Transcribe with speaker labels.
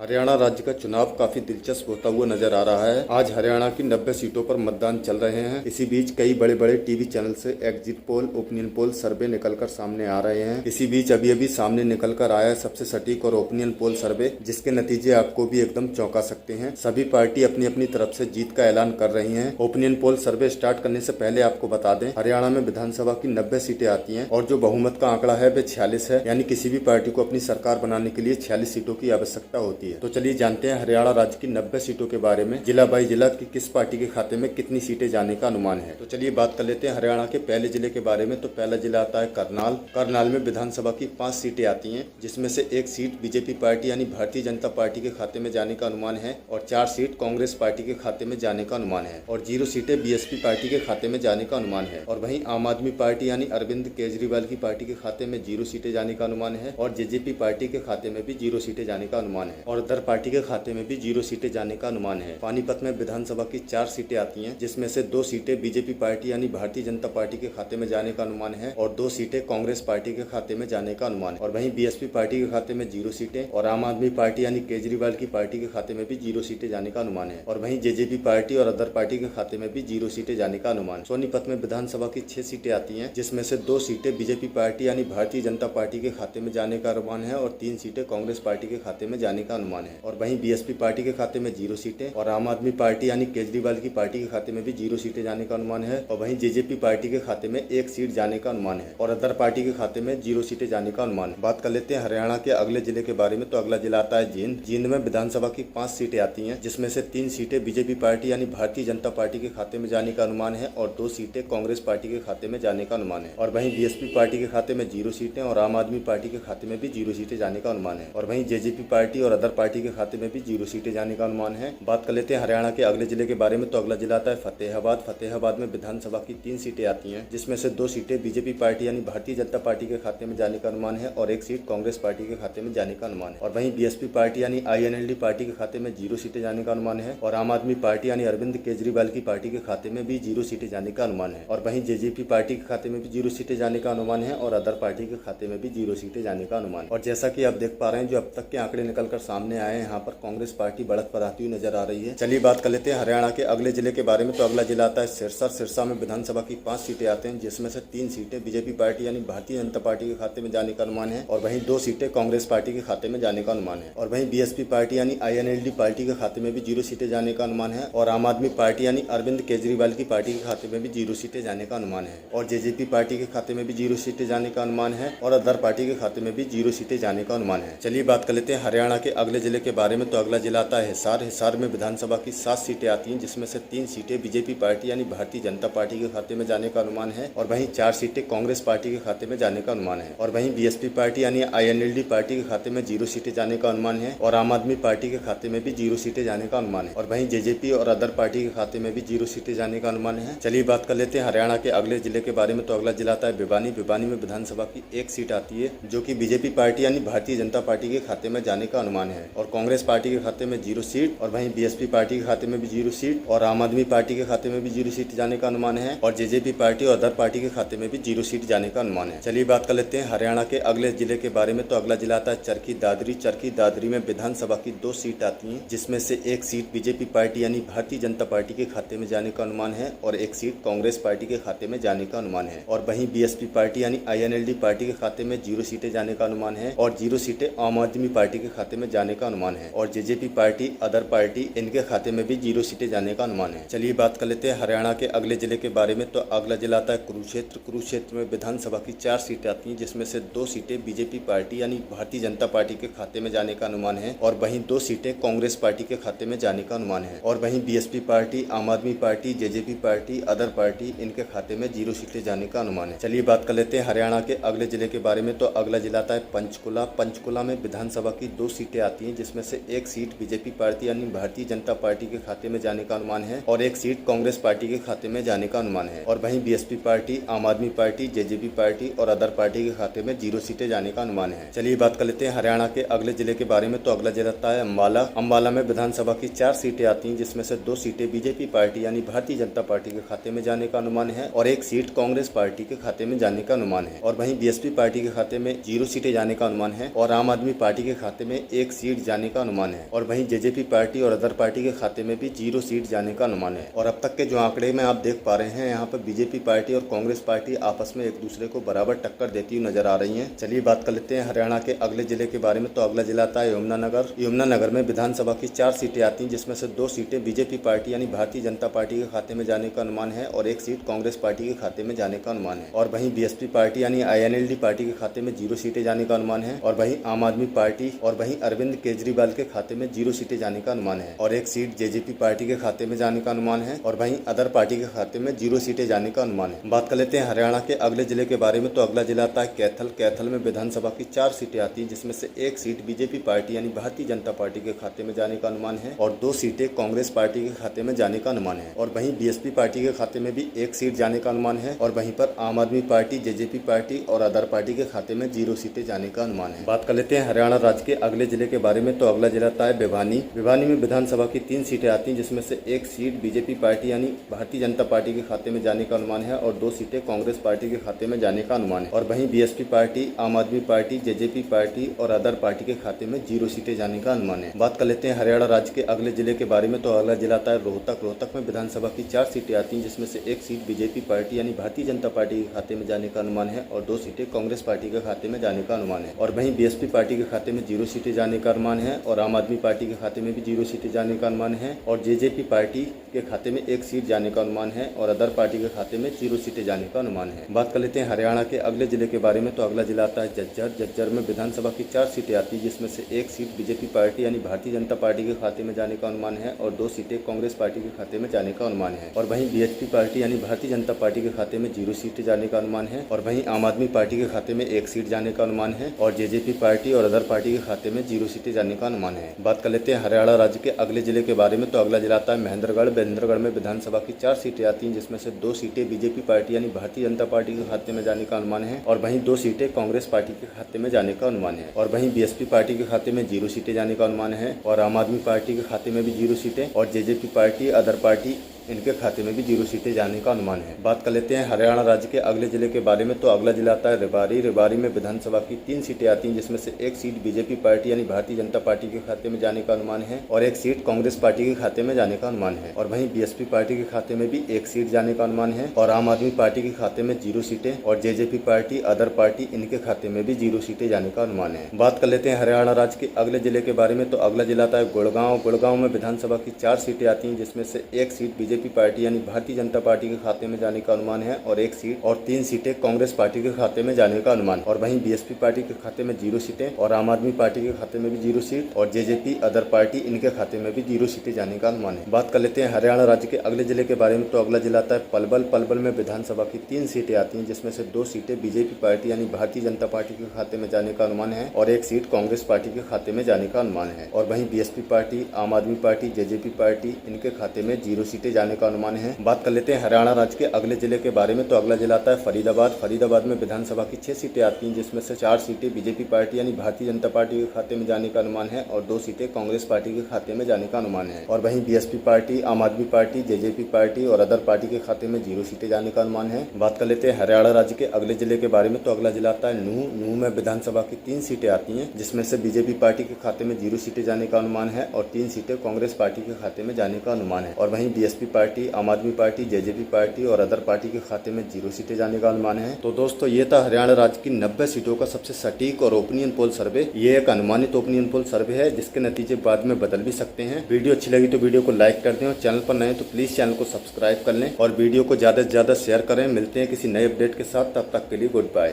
Speaker 1: हरियाणा राज्य का चुनाव काफी दिलचस्प होता हुआ नजर आ रहा है। आज हरियाणा की 90 सीटों पर मतदान चल रहे हैं। इसी बीच कई बड़े बड़े टीवी चैनल से एग्जिट पोल, ओपिनियन पोल, सर्वे निकलकर सामने आ रहे हैं। इसी बीच अभी अभी सामने निकलकर आया सबसे सटीक और ओपिनियन पोल सर्वे, जिसके नतीजे आपको भी एकदम चौंका सकते हैं। सभी पार्टी अपनी अपनी तरफ से जीत का ऐलान कर रही है। ओपिनियन पोल सर्वे स्टार्ट करने से पहले आपको बता दें, हरियाणा में विधानसभा की 90 सीटें आती हैं और जो बहुमत का आंकड़ा है वह 46 है, यानी किसी भी पार्टी को अपनी सरकार बनाने के लिए 46 सीटों की आवश्यकता होती है। तो चलिए जानते हैं हरियाणा राज्य की 90 सीटों के बारे में, जिला बाई जिला की किस पार्टी के खाते में कितनी सीटें जाने का अनुमान है। तो चलिए बात कर लेते हैं हरियाणा के पहले जिले के बारे में। तो पहला जिला आता है करनाल। करनाल में विधानसभा की 5 सीटें आती हैं, जिसमें से एक सीट बीजेपी पार्टी यानी भारतीय जनता पार्टी के खाते में जाने का अनुमान है और 4 सीट कांग्रेस पार्टी के खाते में जाने का अनुमान है और 0 सीटें बीएसपी पार्टी के खाते में जाने का अनुमान है। और वहीं आम आदमी पार्टी यानी अरविंद केजरीवाल की पार्टी के खाते में 0 सीटें जाने का अनुमान है और जेजेपी पार्टी के खाते में भी 0 सीटें जाने का अनुमान है और अदर पार्टी के खाते में भी 0 सीटें जाने का अनुमान है। पानीपत में विधानसभा की 4 सीटें आती हैं, जिसमें से 2 सीटें बीजेपी पार्टी यानी भारतीय जनता पार्टी के खाते में जाने का अनुमान है और 2 सीटें कांग्रेस पार्टी के खाते में जाने का अनुमान है। और वहीं बीएसपी पार्टी के खाते में 0 सीटें और आम आदमी पार्टी यानी केजरीवाल की पार्टी के खाते में भी 0 सीटें जाने का अनुमान है और वहीं जेजेपी पार्टी और अदर पार्टी के खाते में भी 0 सीटें जाने का अनुमान। सोनीपत में विधानसभा की 6 सीटें आती हैं, जिसमें से 2 सीटें बीजेपी पार्टी यानी भारतीय जनता पार्टी के खाते में जाने का अनुमान है और 3 सीटें कांग्रेस पार्टी के खाते में जाने का अनुमान है। और वहीं बीएसपी पार्टी के खाते में 0 सीटें और आम आदमी पार्टी यानी केजरीवाल की पार्टी के खाते में भी 0 सीटें जाने का अनुमान है और वहीं जेजेपी पार्टी के खाते में 1 सीट जाने का अनुमान है और अदर पार्टी के खाते में 0 सीटें जाने का अनुमान है। बात कर लेते हैं हरियाणा के अगले जिले के बारे में। तो अगला जिला आता है जींद। जींद में विधानसभा की 5 सीटें आती हैं, जिसमें से 3 सीटें बीजेपी पार्टी यानी भारतीय जनता पार्टी के खाते में जाने का अनुमान है और 2 सीटें कांग्रेस पार्टी के खाते में जाने का अनुमान है और वहीं बीएसपी पार्टी के खाते में 0 सीटें और आम आदमी पार्टी के खाते में भी 0 सीटें जाने का अनुमान है और वहीं जेजेपी पार्टी और अदर पार्टी के खाते में भी 0 सीटें जाने का अनुमान है। बात कर लेते हैं हरियाणा के अगले जिले के बारे में। तो अगला जिला आता है फतेहाबाद। फतेहाबाद में विधानसभा की 3 सीटें आती हैं, जिसमें से 2 सीटें बीजेपी पार्टी यानी भारतीय जनता पार्टी के खाते में जाने का अनुमान है और 1 सीट कांग्रेस पार्टी के खाते में जाने का अनुमान है और वहीं बीएसपी पार्टी यानी आईएनएलडी पार्टी के खाते में 0 सीटें जाने का अनुमान है और आम आदमी पार्टी यानी अरविंद केजरीवाल की पार्टी के खाते में भी 0 सीटें जाने का अनुमान है और वहीं जेजेपी पार्टी के खाते में भी 0 सीटें जाने का अनुमान है और अदर पार्टी के खाते में भी 0 सीटें जाने का अनुमान है। और जैसा कि आप देख पा रहे हैं, जो अब तक के आंकड़े निकलकर सामने आए हैं, यहाँ पर कांग्रेस पार्टी बढ़त पर आती हुई नजर आ रही है। चलिए बात कर लेते हैं हरियाणा के अगले जिले के बारे में। तो अगला जिला आता है सिरसा। सिरसा में विधानसभा की 5 सीटें आते हैं, जिसमें से 3 सीटें बीजेपी पार्टी यानी भारतीय जनता पार्टी के खाते में जाने का अनुमान है और वहीं 2 सीटें कांग्रेस पार्टी के खाते में जाने का अनुमान है और वहीं बीएसपी पार्टी यानी आईएनएलडी पार्टी के खाते में भी 0 सीटें जाने का अनुमान है और आम आदमी पार्टी यानी अरविंद केजरीवाल की पार्टी के खाते में भी 0 सीटें जाने का अनुमान है और जेजेपी पार्टी के खाते में भी 0 सीटें जाने का अनुमान है और अदर पार्टी के खाते में भी 0 सीटें जाने का अनुमान है। चलिए बात कर लेते हैं हरियाणा के अगले जिले के बारे में। तो अगला जिला आता है हिसार। हिसार में विधानसभा की 7 सीटें आती हैं, जिसमें से 3 सीटें बीजेपी पार्टी यानी भारतीय जनता पार्टी के खाते में जाने का अनुमान है और वहीं 4 सीटें कांग्रेस पार्टी के खाते में जाने का अनुमान है और वहीं बीएसपी पार्टी यानी आईएनएलडी पार्टी के खाते में 0 सीटें जाने का अनुमान है और आम आदमी पार्टी के खाते में भी 0 सीटें जाने का अनुमान है और वहीं जेजेपी और अदर पार्टी के खाते में भी 0 सीटें जाने का अनुमान है। चलिए बात कर लेते हैं हरियाणा के अगले जिले के बारे में। तो अगला जिला आता है भिवानी। भिवानी में विधानसभा की 1 सीट आती है, जो कि बीजेपी पार्टी यानी भारतीय जनता पार्टी के खाते में जाने का अनुमान है और कांग्रेस पार्टी के खाते में 0 सीट और वहीं बीएसपी पार्टी के खाते में भी 0 सीट और आम आदमी पार्टी के खाते में भी 0 सीट जाने का अनुमान है और जेजेपी पार्टी और अदर पार्टी के खाते में भी 0 सीट जाने का अनुमान है। चलिए बात कर लेते हैं हरियाणा के अगले जिले के बारे में। तो अगला जिला आता है चरखी दादरी। चरखी दादरी में विधानसभा की 2 सीट आती हैं, जिसमें से 1 सीट बीजेपी पार्टी यानी भारतीय जनता पार्टी के खाते में जाने का अनुमान है और 1 सीट कांग्रेस पार्टी के खाते में जाने का अनुमान है और वहीं बीएसपी पार्टी यानी आईएनएलडी पार्टी के खाते में 0 सीटें जाने का अनुमान है और 0 सीटें आम आदमी पार्टी के खाते में जाने का अनुमान है और जेजेपी पार्टी, अदर पार्टी, इनके खाते में भी 0 सीटें जाने का अनुमान है। चलिए बात कर लेते हैं हरियाणा के अगले जिले के बारे में। तो अगला जिला आता है कुरुक्षेत्र। कुरुक्षेत्र में विधानसभा की 4 सीटें आती हैं, जिसमें से 2 सीटें बीजेपी पार्टी यानी भारतीय जनता पार्टी के खाते में जाने का अनुमान है और वहीं 2 सीटें कांग्रेस पार्टी के खाते में जाने का अनुमान है और वहीं बीएसपी पार्टी, आम आदमी party, JJP party, other party, इनके खाते में 0 सीटें जाने का अनुमान है। चलिए बात कर लेते हैं हरियाणा के अगले जिले के बारे में। तो अगला जिला आता है पंचकुला। पंचकुला में विधानसभा की 2 सीटें आती हैं, जिसमें से 1 सीट बीजेपी पार्टी यानी भारतीय जनता पार्टी के खाते में जाने का अनुमान है और 1 सीट कांग्रेस पार्टी के खाते में जाने का अनुमान है और वहीं बीएसपी पार्टी, आम आदमी पार्टी, जेजेपी पार्टी और अदर पार्टी के खाते में 0 सीटें जाने का अनुमान है। चलिए बात कर लेते हैं हरियाणा के अगले जिले के बारे में। तो अगला जिला आता है अम्बाला। अम्बाला में विधानसभा की 4 सीटें आती हैं, जिसमें से 2 सीटें बीजेपी पार्टी यानी भारतीय जनता पार्टी के खाते में जाने का अनुमान है और 1 सीट कांग्रेस पार्टी के खाते में जाने का अनुमान है और वहीं बीएसपी पार्टी के खाते में 0 सीटें जाने का अनुमान है और आम आदमी पार्टी के खाते में 1 सीट सीट जाने का अनुमान है और वहीं जेजेपी पार्टी और अदर पार्टी के खाते में भी 0 सीट जाने का अनुमान है। और अब तक के जो आंकड़े में आप देख पा रहे हैं, यहाँ पर बीजेपी पार्टी और कांग्रेस पार्टी आपस में एक दूसरे को बराबर टक्कर देती हुई नजर आ रही है। चलिए बात कर लेते हैं हरियाणा के अगले जिले के बारे में। तो अगला जिला आता है यमुनानगर। यमुनानगर में विधानसभा की 4 सीटें आती हैं, जिसमें से 2 सीटें बीजेपी पार्टी यानी भारतीय जनता पार्टी के खाते में जाने का अनुमान है और 1 सीट कांग्रेस पार्टी के खाते में जाने का अनुमान है। और वहीं बीएसपी पार्टी यानी INLD पार्टी के खाते में 0 सीटें जाने का अनुमान है और वहीं आम आदमी पार्टी और वहीं अरविंद केजरीवाल के खाते में 0 सीटें जाने का अनुमान है और 1 सीट जेजेपी पार्टी के खाते में जाने का अनुमान है और वहीं अदर पार्टी के खाते में 0 सीटें जाने का अनुमान है। बात कर लेते हैं हरियाणा के अगले जिले के बारे में। तो अगला जिला आता है कैथल। कैथल में विधानसभा की 4 सीटें आती हैं, जिसमें से 1 सीट बीजेपी पार्टी यानी भारतीय जनता पार्टी के खाते में जाने का अनुमान है और 2 सीटें कांग्रेस पार्टी के खाते में जाने का अनुमान है और वहीं बीएसपी पार्टी के खाते में भी 1 सीट जाने का अनुमान है और वहीं पर आम आदमी पार्टी, जेजेपी पार्टी और अदर पार्टी के खाते में 0 सीटें जाने का अनुमान है। बात कर लेते हैं हरियाणा राज्य के अगले जिले के बारे में। तो अगला जिला आता है भिवानी। भिवानी में विधानसभा की 3 सीटें आती हैं, जिसमें से 1 सीट बीजेपी पार्टी यानी भारतीय जनता पार्टी के खाते में जाने का अनुमान है और 2 सीटें कांग्रेस पार्टी के खाते में जाने का अनुमान है और वहीं बीएसपी पार्टी, आम आदमी पार्टी, जेजेपी पार्टी और अदर पार्टी के खाते में 0 सीटें जाने का अनुमान है। बात कर लेते हैं हरियाणा राज्य के अगले जिले के बारे में। तो अगला जिला आता है रोहतक। रोहतक में विधानसभा की 4 सीटें आती हैं, जिसमें से 1 सीट बीजेपी पार्टी यानी भारतीय जनता पार्टी के खाते में जाने का अनुमान है और 2 सीटें कांग्रेस पार्टी के खाते में जाने का अनुमान है और वहीं बीएसपी पार्टी के खाते में 0 सीटें जाने का अनुमान है और आम आदमी पार्टी के खाते में भी 0 सीटें जाने का अनुमान है और जेजेपी पार्टी के खाते में 1 सीट जाने का अनुमान है और अदर पार्टी के खाते में 0 सीटें जाने का अनुमान है। बात कर लेते हैं हरियाणा के अगले जिले के बारे में। तो अगला जिला आता है झज्जर। झज्जर में विधानसभा की 4 सीटें आती हैं, जिसमें से 1 सीट बीजेपी पार्टी यानी भारतीय जनता पार्टी के खाते में जाने का अनुमान है और 2 सीटें कांग्रेस पार्टी के खाते में जाने का अनुमान है और वहीं बीएसपी पार्टी यानी भारतीय जनता पार्टी के खाते में 0 सीटें जाने का अनुमान है और वहीं आम आदमी पार्टी के खाते में 1 सीट जाने का अनुमान है और जेजेपी पार्टी और अदर पार्टी के खाते में 0 सीटें जाने का अनुमान है। बात कर लेते हैं हरियाणा राज्य के अगले जिले के बारे में। तो अगला जिला आता है महेंद्रगढ़। महेंद्रगढ़ में विधानसभा की 4 सीटें आती हैं, जिसमें से 2 सीटें बीजेपी पार्टी यानी भारतीय जनता पार्टी के खाते में जाने का अनुमान है और वहीं 2 सीटें कांग्रेस पार्टी के खाते में जाने का अनुमान है और वहीं बीएसपी पार्टी के खाते में 0 सीटें जाने का अनुमान है और आम आदमी पार्टी के खाते में भी 0 सीटें और जेजेपी पार्टी, अदर पार्टी इनके खाते में भी 0 सीटें जाने का अनुमान है। बात कर लेते हैं हरियाणा राज्य के अगले जिले के बारे में। तो अगला जिला आता है रेवाड़ी। रेवाड़ी में विधानसभा की 3 सीटें आती हैं, जिसमें से 1 सीट बीजेपी पार्टी यानी भारतीय जनता पार्टी के खाते में जाने का अनुमान है और 1 सीट कांग्रेस पार्टी के खाते में जाने का अनुमान है और वहीं बीएसपी पार्टी के खाते में भी 1 सीट जाने का अनुमान है और आम आदमी पार्टी के खाते में 0 सीटें और जेजेपी पार्टी, अदर पार्टी इनके खाते में भी 0 सीटें जाने का अनुमान है। बात कर लेते हैं हरियाणा राज्य के अगले जिले के बारे में। तो अगला जिला आता है गुड़गांव। गुड़गांव में विधानसभा की 4 सीटें आती हैं, जिसमें से 1 सीट बीजेपी पार्टी यानी भारतीय जनता पार्टी के खाते में जाने का अनुमान है और 1 सीट और 3 सीटें कांग्रेस पार्टी के खाते में जाने का अनुमान और वहीं बीएसपी पार्टी के खाते में 0 सीटें और आम आदमी पार्टी के खाते में भी 0 सीट और जेजेपी, अदर पार्टी इनके खाते में भी 0 सीटें जाने का अनुमान है। बात कर लेते हैं हरियाणा राज्य के अगले जिले के बारे में। तो अगला जिला आता है पलवल। पलवल में विधानसभा की 3 सीटें आती हैं, जिसमें से 2 सीटें बीजेपी पार्टी यानी भारतीय जनता पार्टी के खाते में जाने का अनुमान है और 1 सीट कांग्रेस पार्टी के खाते में जाने का अनुमान है और वहीं बीएसपी पार्टी, आम आदमी पार्टी, जेजेपी पार्टी इनके खाते में 0 सीटें जाने का अनुमान है। बात कर लेते हैं हरियाणा राज्य के अगले जिले के बारे में। तो अगला जिला आता है फरीदाबाद। फरीदाबाद में विधानसभा की 6 सीटें आती हैं, जिसमें से 4 सीटें बीजेपी पार्टी यानी भारतीय जनता पार्टी के खाते में जाने का अनुमान है और 2 सीटें कांग्रेस पार्टी के खाते में जाने का अनुमान है और वहीं बीएसपी पार्टी, आम आदमी पार्टी, जेजेपी पार्टी और अदर पार्टी के खाते में 0 सीटें जाने का अनुमान है। बात कर लेते हैं हरियाणा राज्य के अगले जिले के बारे में। तो अगला जिला आता है नूह। नूह में विधानसभा की 3 सीटें आती हैं, जिसमें से बीजेपी पार्टी के खाते में 0 सीटें जाने का अनुमान है और 3 सीटें कांग्रेस पार्टी के खाते में जाने का अनुमान है और वहीं बीएसपी पार्टी, आम आदमी पार्टी, जेजेपी पार्टी और अदर पार्टी के खाते में 0 सीटें जाने का अनुमान है। तो दोस्तों ये था हरियाणा राज्य की 90 सीटों का सबसे सटीक और ओपिनियन पोल सर्वे। ये एक अनुमानित ओपिनियन पोल सर्वे है, जिसके नतीजे बाद में बदल भी सकते हैं। वीडियो अच्छी लगी तो वीडियो को लाइक कर दें और चैनल पर नए तो प्लीज चैनल को सब्सक्राइब कर लें और वीडियो को ज्यादा से ज्यादा शेयर करें। मिलते हैं किसी नए अपडेट के साथ, तब तक के लिए गुड बाय।